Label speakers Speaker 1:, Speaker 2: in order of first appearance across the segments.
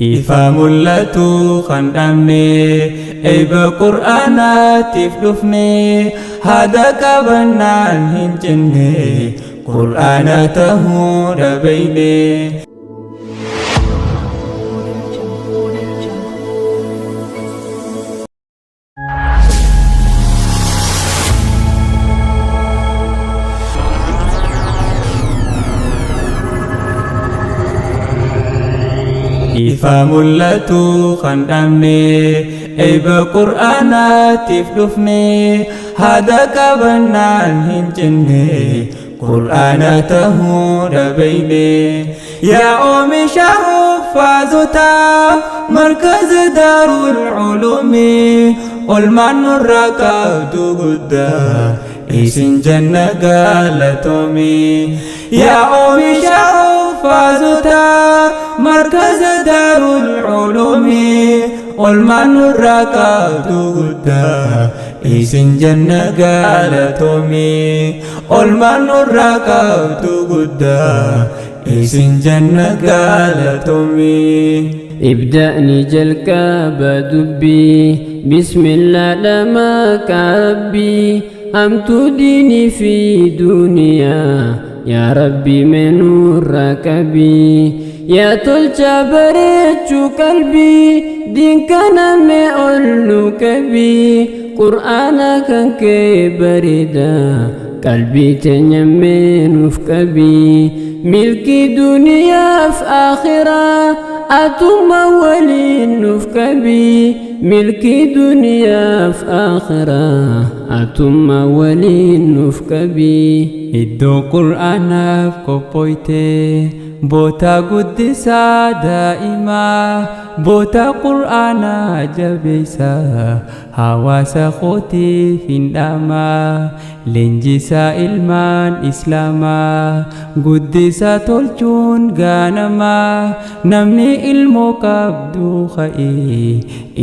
Speaker 1: Ifa mul'atu kan dhabne eebba qur'aanaatiif dhufne haada qabannaan hin jenne qur'aana tahuu dhabayne. Ifa mul'atu kan dhabne eebba qur'aanaatiif dhufne haada qabannaan hin jenne qur'aana tahuu dhabayne. Yaa oomisha huffaazota markaza daarul culuumi olmaan nurraa qabdu guddaa isin janna galatoomi. Yaa oomisha huffaazota markaza daarul culuumi olmaan nurraa qabdu guddaa isin janna galatoomi. Olmaan nurraa qabdu guddaa isin janna galatoomi.
Speaker 2: ابدأني جلك بدبي بسم الله لما كربي أمت ديني في دنيا يا ربي من ركبي يا تلجا بريتشو قلبي دين كان مئل كبي قرآن كان كبريدا قلبي تنمين وفكبي ملكي دنيا في آخرة أتم ولين وفكبي ملكي دنيا في آخرة أتم ولين وفكبي
Speaker 1: Iddoo qur'aanaaf qophoyte boota guddisaa daa'imaa boota qur'aanaa jabeessa hawaasa kootiif hin dhaamaa leenjisaa ilmaan islaamaa guddisaa tolchuun gaanamaa namni ilmoo qabdu ka'ee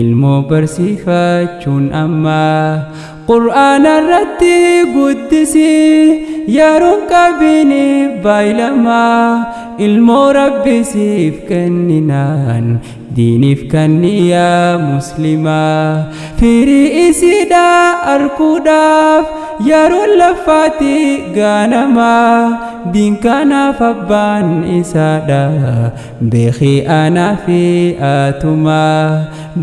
Speaker 1: ilmoo barsiifachuun ammaa qur'aana irratti guddisi yeroon qabini baay'ilama ilmoo rabbisiif kenninaan diiniif kanni yaa muslima firii isiidha arguudhaaf yeroon lafaatti gaanama diin kanaaf abbaan isaadha beekii anaa fi atuma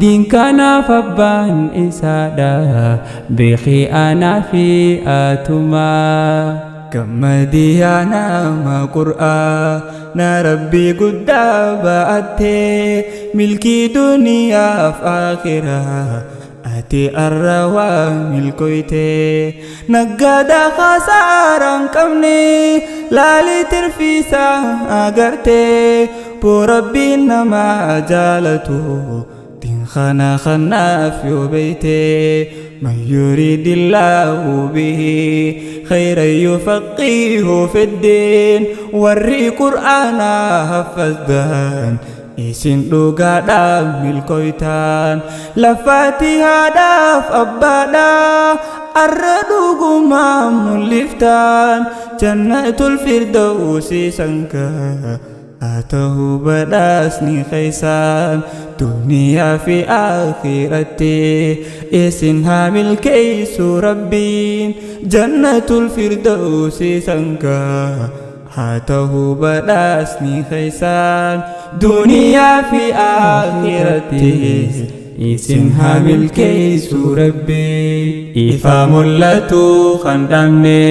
Speaker 1: diin kanaaf abbaan isaadha beekii anaa fi atuma. Gammadii yaa nama qur'aana rabbii guddaa ba'attee milkii duniyaaf akhiraa ati arrawaa milkooyte naggaada khasaaraan qabne laalii tirfiisaa agartee boo rabbiin nama jaalatu khana khanaaf yoo beeyte man yuridillahu bihi khayran yufaqihu fiddiin warri qur'aana haffazdan isin dhugaadhaaf milkooytaan lafaatihaadhaaf abbaadha arra dhugumaan mul'iftaan jannatul firdawsi sankaa atahu badasni khaisan dunia fi akhirati isin hamil keisu rabbin jannatul firdausi sangka atahu badasni khaisan dunia fi akhirati isin hamil keisu rabbi. Ifa mul'atu kan dhabne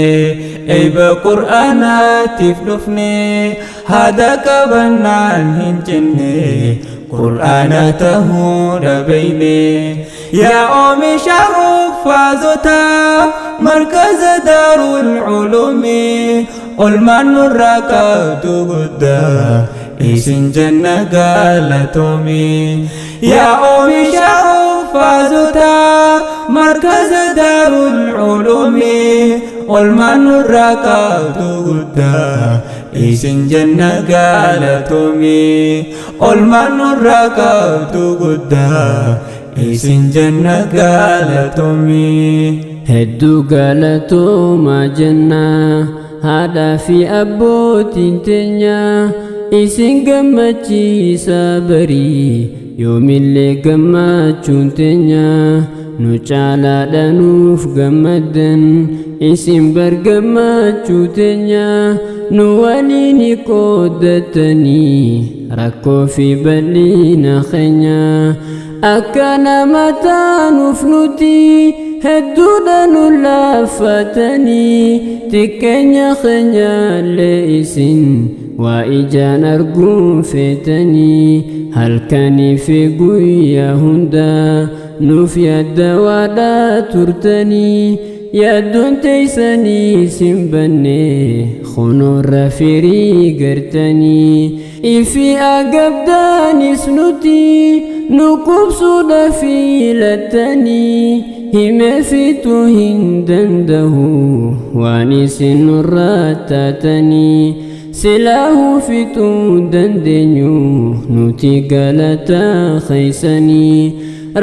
Speaker 1: eebba qur'aanaatiif dhufne haada qabannaan hin jenne qur'aana tahuu dhabayne. Yaa oomisha huffaazota markaza daarul culuumi olmaan nurraa qabdu guddaa isin janna galatoomi. Yaa oomisha huffaazota markaza daarul culuumi olmaan nurraa qabdu guddaa isin janna galatoomi. Olmaan nurraa qabdu guddaa isin janna galatoomi.
Speaker 2: hedduu galatooma jenna haadhaa fi abbootiin teenya isin gammachiisa barii yoomillee gammachuun teenya nu caalaadha nuuf gammaddan isin bar gammachuu teenya nu waliin qooddatanii rakkoo fi bal'ina keenya akka nama taanuuf nuti hedduudha nu laafatanii xiqqeenya keenyallee isin waa ijaan arguun feetanii halkanii fi guyyaa hunda nuuf yaadda waadhaa turtanii yaaddoon teeysanii sin banne kunuurra firii gartanii ifi agabdaanis nuti nu qubsuudha filattanii himee fituu hin danda'u waan isin nurraa taatanii silaahuu fituu dandeenyu nuti galataa keeysanii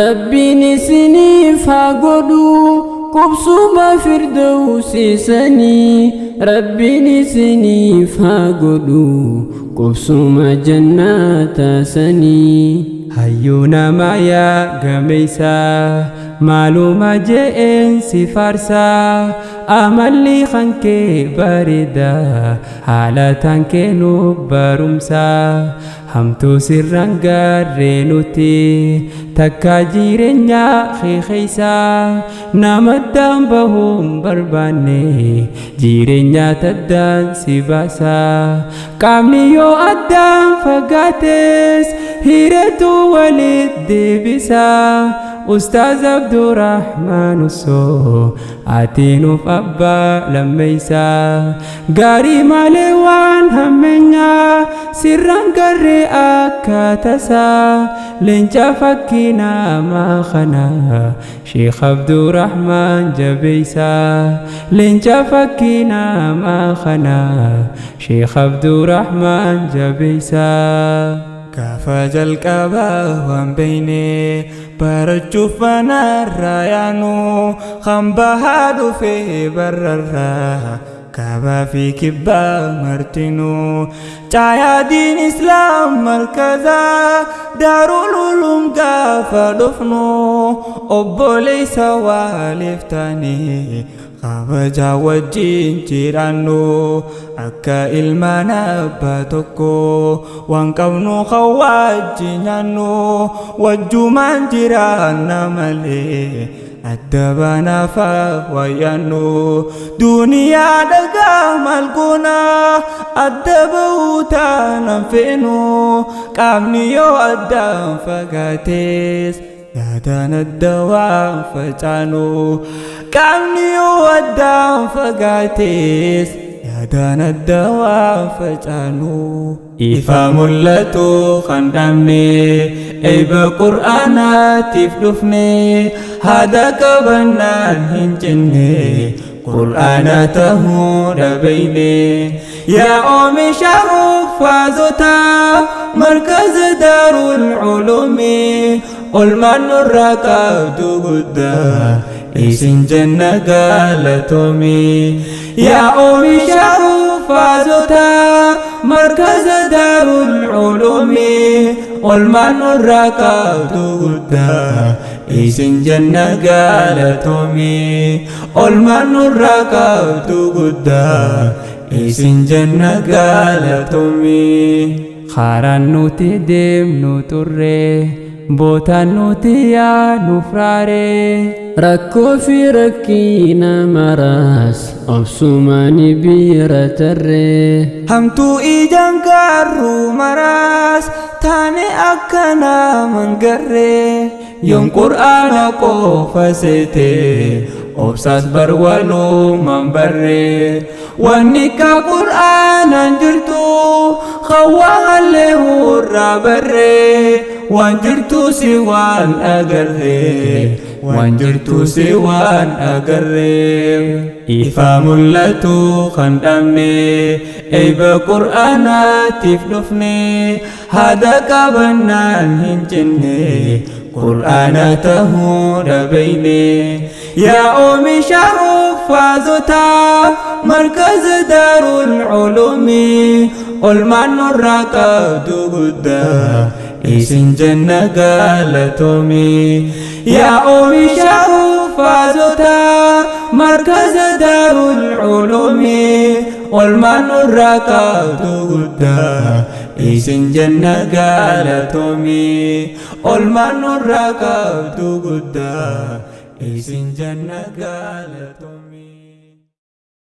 Speaker 2: rabbiin isiniif haa godhu qubsuma firdawsiisanii rabbiin isiniif haa godhu qubsuma jannaataasanii
Speaker 1: hayyuu namaa yaa gameysaa maaluma je'een si faarsaa amalli kankee bareedaa haalataan kee nu barumsaa hamtuu sirraan gaarree nuti takka jireenyaa keeysaa namaddaan bahuun barbaanne jireenyaa taddaan si baasaa qaamni yoo addaan fagaates hireetu walit deebisaa Ustaaz Abdurrahman Usso atiinuuf abbaa lammeeysaa gaarii malee waan hammeenyaa sirraan garree akka tasaa leenca fakkii namaa kana Sheekh Abdurrahman jabeeysaa leenca fakkii namaa kana Sheekh Abdurrahman jabeeysaa Gaafa jalqabaa waan beeyne barachuuf manarraa yaanu kan bahaa dhufee bararraa kaabaa fi kibbaa martinuu caayaadiin islaam markazaa daarul ulum gaafa dhufnu obboleeysa waaliif taanii kabajaa wajjin jiraannu akka ilmaan abbaa tokko waan qabnu kan wajjin nyaannu wajjumaan jiraanna malee adda baanaaf wayyaannu duniyaa dhagaa maal goona adda bahuu taanaan feenu qaamni yoo addaan fagaates yaadaan adda waan facaanu qaamni yoo addaan fagaates yaadaan adda waan facaanu ifa mul'atu kan dhabne eeba qur'aanaatiif dhufne haada qabannaan hin jenne qur'aana tahuu dhabeyne yaa oomisha huffaazota markaza daarul ulumi olmaan nurraa qabdu guddaa isin janna galatoome yaa oomisha huffaazota markaza daarul ulumi olmaan nurraa qabdu guddaa isin janna galatoome olmaan nurraa qabdu guddaa isin janna galatoome karaan nuti deemnu turre bootaan nuti yaanu fraare rakkoo fi rakkina maraas obsumaani bira tarre hamtuu ijaan gaarru maraas taane akka naman garre yoon qur'aana qofa seete obsaas barwalumaan barre wanni ka qur'aanan jirtu khawaalee hurraa barre waan jirtu si waan agarre waan jirtu si waan agarre ifa mul'atu kan dhabne eeba qur'aanaatiif dhufne haada qabannaan hin jenne qur'aana tahuu dhabeyne yaa oomisha huffaazota markaza daarul ulumi olmaan nurraa qabdu guddaa isin janna galatoomii yaa oomisha uffaazota markaza daarul culuumii olmaan nurraa qabdu guddaa isin janna galatoomii olmaan nurraa qabdu guddaa isin janna galatoomii.